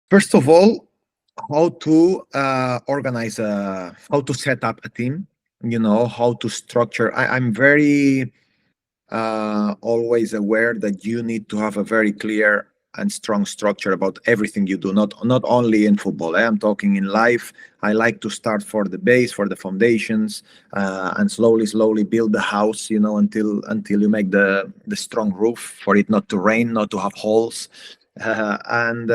First of all, how to how to set up a team, how to structure. I'm very always aware that you need to have a very clear and strong structure about everything you do, not only in football. I'm talking in life. I like to start for the base, for the foundations, and slowly build the house, until you make the strong roof for it not to rain, not to have holes. And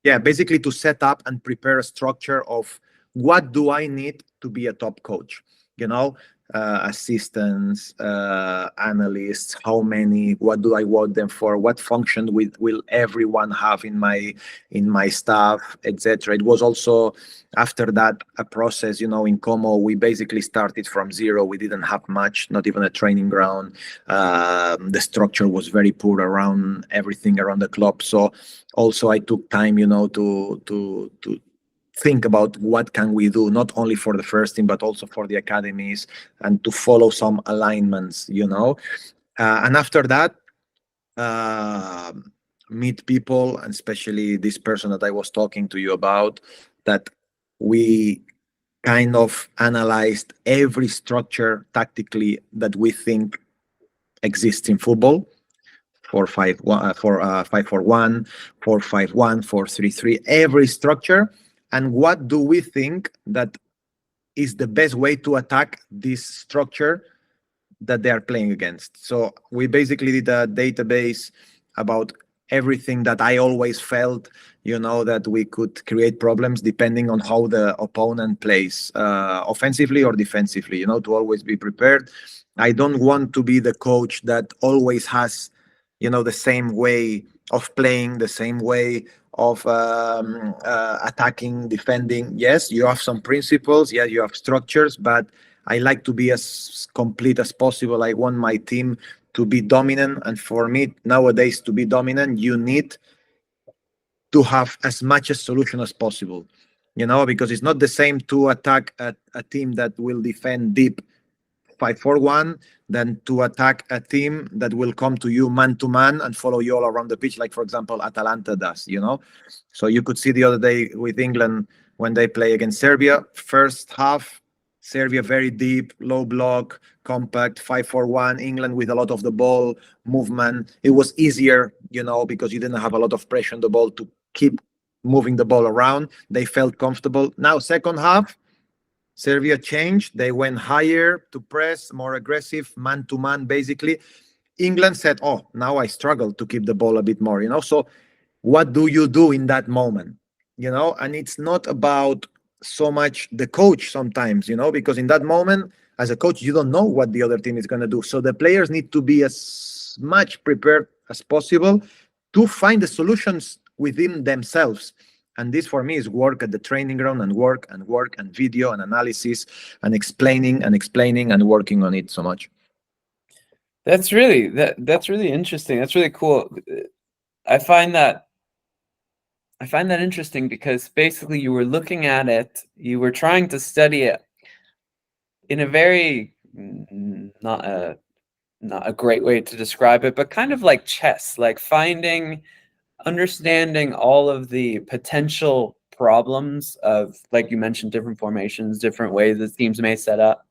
yeah, basically to set up and prepare a structure of what do I need to be a top coach, you know assistants, analysts, how many, what do I want them for, what function will everyone have in my staff, etc. It was also after that a process, in Como. We basically started from zero. We didn't have much, not even a training ground. The structure was very poor around everything around the club. So also I took time, to think about what can we do, not only for the first team but also for the academies, and to follow some alignments, and after that, uh, meet people, and especially this person that I was talking to you about, that we kind of analyzed every structure tactically that we think exists in football. 4-5-1, 5-4-1, 4-5-1, 4-3-3, every structure. And what do we think that is the best way to attack this structure that they are playing against? So we basically did a database about everything that I always felt, that we could create problems depending on how the opponent plays, offensively or defensively, to always be prepared. I don't want to be the coach that always has, the same way of playing, the same way of attacking, defending. Yes, you have some principles. Yeah, you have structures, but I like to be as complete as possible. I want my team to be dominant. And for me, nowadays, to be dominant, you need to have as much a solution as possible, because it's not the same to attack a team that will defend deep 5-4-1 than to attack a team that will come to you man to man and follow you all around the pitch, like, for example, Atalanta does, So you could see the other day with England when they play against Serbia, first half, Serbia very deep, low block, compact, 5-4-1, England with a lot of the ball movement. It was easier, because you didn't have a lot of pressure on the ball to keep moving the ball around. They felt comfortable. Now, second half, Serbia changed. They went higher to press, more aggressive, man-to-man, basically. England said, oh, now I struggle to keep the ball a bit more, So what do you do in that moment? And it's not about so much the coach sometimes, because in that moment, as a coach, you don't know what the other team is going to do. So the players need to be as much prepared as possible to find the solutions within themselves. And this for me is work at the training ground, and work and video and analysis and explaining and working on it so much. That's really interesting. That's really cool. I find that interesting because basically you were looking at it, you were trying to study it in a very not a great way to describe it, but kind of like chess, like understanding all of the potential problems of, like you mentioned, different formations, different ways that teams may set up,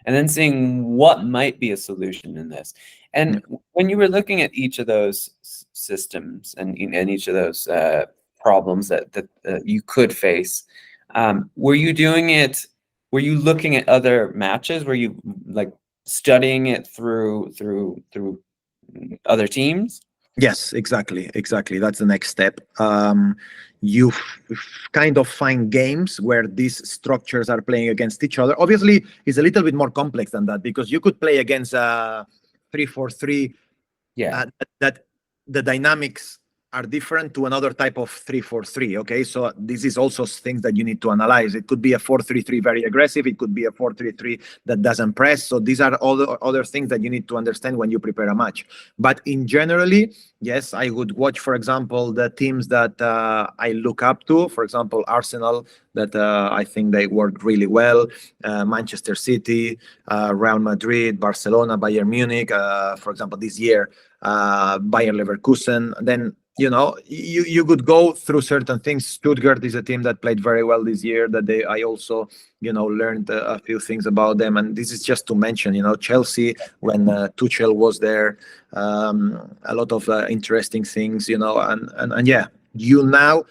and then seeing what might be a solution in this. And when you were looking at each of those systems and each of those problems that you could face, were you looking at other matches? Were you like studying it through other teams? Yes, exactly. That's the next step. You kind of find games where these structures are playing against each other. Obviously, it's a little bit more complex than that, because you could play against 3-4-3. Yeah. That the dynamics are different to another type of 3-4-3. Okay, so this is also things that you need to analyze. It could be a 4-3-3 very aggressive. It could be a 4-3-3 that doesn't press. So these are all other things that you need to understand when you prepare a match. But in generally, yes, I would watch, for example, the teams that I look up to. For example, Arsenal, that I think they work really well. Manchester City, Real Madrid, Barcelona, Bayern Munich. For example, this year, Bayer Leverkusen. Then you could go through certain things. Stuttgart is a team that played very well this year. I also learned a few things about them, and this is just to mention. Chelsea, when Tuchel was there, a lot of interesting things. And yeah, you now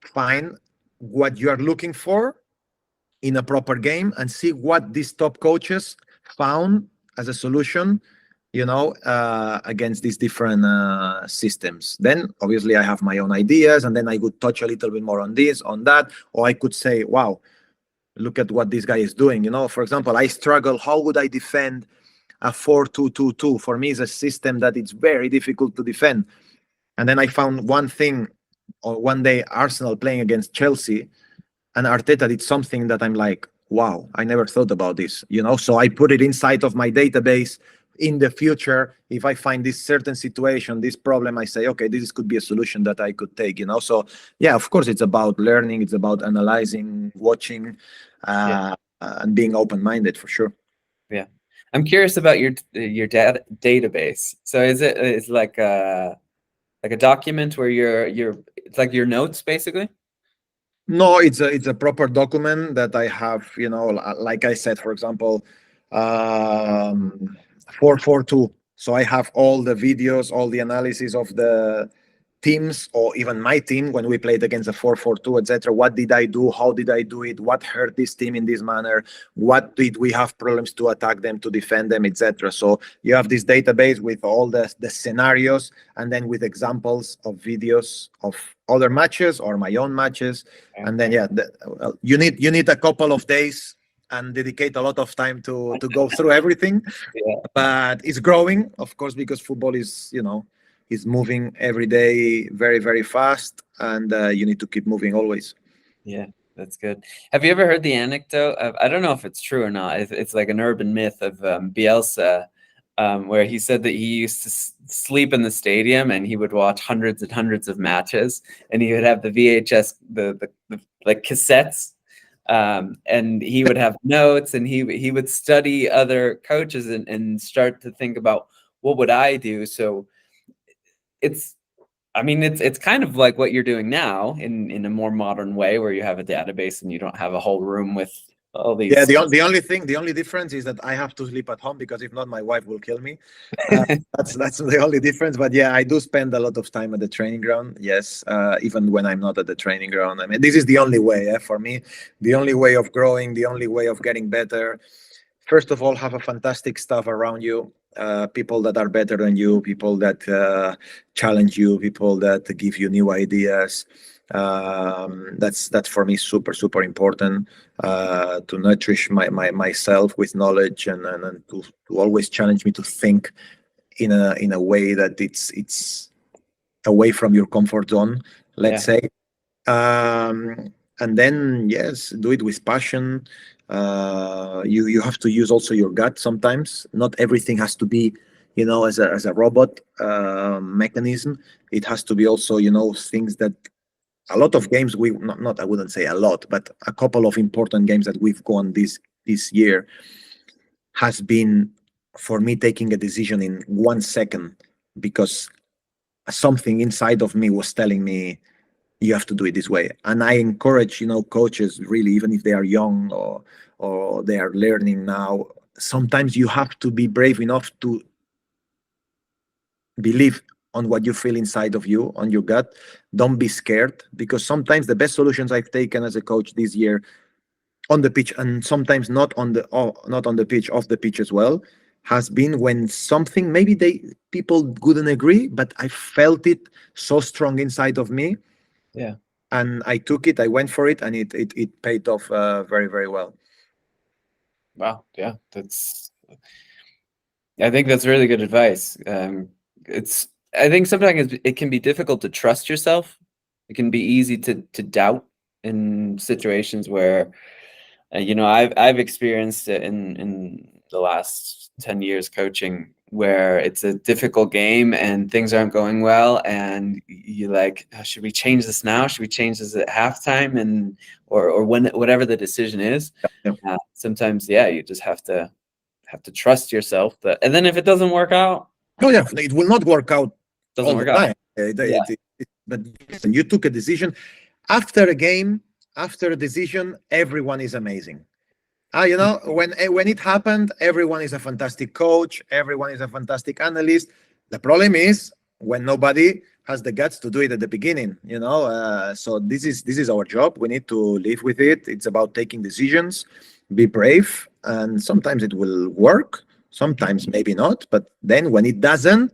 find what you are looking for in a proper game and see what these top coaches found as a solution, against these different systems. Then obviously I have my own ideas, and then I would touch a little bit more on this, on that, or I could say, wow, look at what this guy is doing. For example, I struggle. How would I defend a 4-2-2-2? For me, it's a system that it's very difficult to defend. And then I found one thing, or one day Arsenal playing against Chelsea, and Arteta did something that I'm like, wow, I never thought about this, So I put it inside of my database. In the future, if I find this certain situation, this problem, I say, okay, this could be a solution that I could take, So yeah, of course, it's about learning, it's about analyzing, watching, and being open-minded, for sure. Yeah, I'm curious about your data database. So is like a document where it's like your notes basically? No, it's a proper document that I have, like I said, for example, 4-4-2. So I have all the videos, all the analysis of the teams, or even my team when we played against the 4-4-2, etc. What did I do? How did I do it? What hurt this team in this manner? What did we have problems to attack them, to defend them, etc. So you have this database with all the scenarios, and then with examples of videos of other matches or my own matches. And then you need a couple of days and dedicate a lot of time to go through everything. But it's growing, of course, because football is is moving every day very, very fast, and you need to keep moving always. Yeah, that's good. Have you ever heard the anecdote of, I don't know if it's true or not, it's like an urban myth of Bielsa, where he said that he used to sleep in the stadium and he would watch hundreds and hundreds of matches, and he would have the VHS, the like cassettes, and he would have notes, and he would study other coaches and start to think about, what would I do? So it's kind of like what you're doing now in a more modern way, where you have a database and you don't have a whole room with all these. Yeah, the only difference is that I have to sleep at home, because if not, my wife will kill me. That's the only difference. But yeah, I do spend a lot of time at the training ground. Yes, even when I'm not at the training ground. I mean, this is the only way for me, the only way of growing, the only way of getting better. First of all, have a fantastic staff around you, people that are better than you, people that challenge you, people that give you new ideas. That's for me super, super important, to nourish myself with knowledge, and to always challenge me to think in a way that it's away from your comfort zone, let's say. And then, yes, do it with passion. You have to use also your gut sometimes. Not everything has to be, as a robot mechanism. It has to be also, things that a lot of games we not I wouldn't say a lot, but a couple of important games that we've gone this year has been, for me, taking a decision in 1 second, because something inside of me was telling me, you have to do it this way. And I encourage, coaches, really, even if they are young or they are learning now, sometimes you have to be brave enough to believe on what you feel inside of you, on your gut. Don't be scared, because sometimes the best solutions I've taken as a coach this year, on the pitch, and sometimes not on the pitch, off the pitch as well, has been when something, maybe people couldn't agree, but I felt it so strong inside of me. Yeah. And I took it, I went for it, and it paid off very, very well. Wow. Yeah, I think that's really good advice. I think sometimes it can be difficult to trust yourself. It can be easy to doubt in situations where, I've experienced it in the last 10 years coaching, where it's a difficult game and things aren't going well, and you like, oh, should we change this now? Should we change this at halftime? And or when, whatever the decision is. Sometimes, you just have to trust yourself. And then if it doesn't work out, it will not work out doesn't all work the out. time. It's but listen, you took a decision. After a game, after a decision, everyone is amazing. You know, when it happened, everyone is a fantastic coach, everyone is a fantastic analyst. The problem is when nobody has the guts to do it at the beginning. You know, so this is our job. We need to live with it. It's about taking decisions, be brave, and sometimes it will work, sometimes maybe not. But then when it doesn't,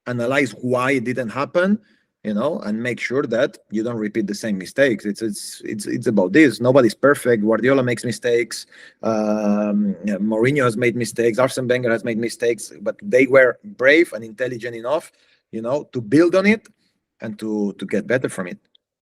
analyze why it didn't happen, you know, and make sure that you don't repeat the same mistakes. It's about this. Nobody's perfect. Guardiola makes mistakes. Mourinho has made mistakes. Arsene Wenger has made mistakes, but they were brave and intelligent enough, you know, to build on it and to get better from it.